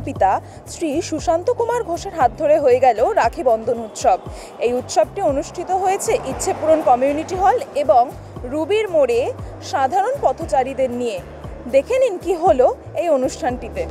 পিতা শ্রী সুশান্ত কুমার ঘোষের হাত ধরে হয়ে গেল রাখি বন্ধন উৎসব। এই উৎসবটি অনুষ্ঠিত হয়েছে ইচ্ছেপূরণ কমিউনিটি হল এবং রুবির মোড়ে সাধারণ পথচারীদের নিয়ে। দেখে নিন কি হলো এই অনুষ্ঠানটিতে।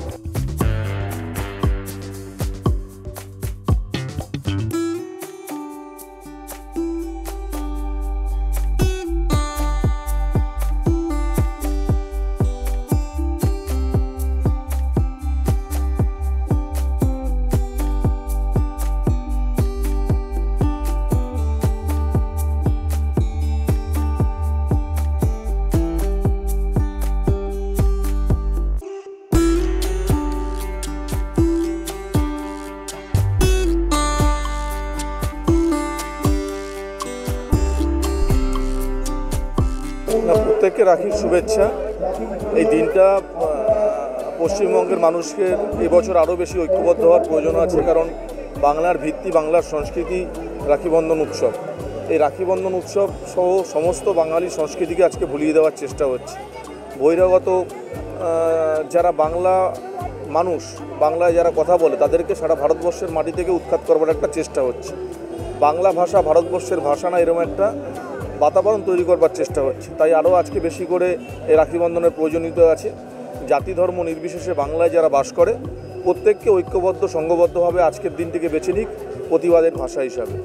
প্রত্যেককে রাখির শুভেচ্ছা। এই দিনটা পশ্চিমবঙ্গের মানুষকে এবছর আরও বেশি ঐক্যবদ্ধ হওয়ার প্রয়োজন আছে, কারণ বাংলার ভিত্তি, বাংলার সংস্কৃতি রাখি বন্ধন উৎসব। এই রাখি বন্ধন উৎসব সহ সমস্ত বাঙালি সংস্কৃতিকে আজকে ভুলিয়ে দেওয়ার চেষ্টা হচ্ছে। বহিরাগত যারা বাংলা মানুষ, বাংলায় যারা কথা বলে, তাদেরকে সারা ভারতবর্ষের মাটি থেকে উৎখাত করবার একটা চেষ্টা হচ্ছে। বাংলা ভাষা ভারতবর্ষের ভাষা না, এরকম একটা বাতাবরণ তৈরি করবার চেষ্টা হচ্ছে। তাই আরও আজকে বেশি করে এই রাখি বন্ধনের প্রয়োজনীয়তা আছে। জাতি ধর্ম নির্বিশেষে বাংলায় যারা বাস করে প্রত্যেককে ঐক্যবদ্ধ সংঘবদ্ধভাবে আজকের দিনটিকে বেছে নিক প্রতিবাদের ভাষা হিসাবে।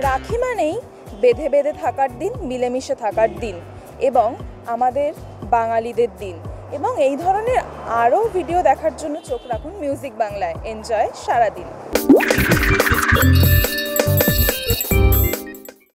রাখি মানেই বেঁধে বেঁধে থাকার দিন, মিলেমিশে থাকার দিন এবং আমাদের বাঙালিদের দিন। এবং এই ধরনের আরও ভিডিও দেখার জন্য চোখ রাখুন মিউজিক বাংলায়। এনজয় সারাদিন।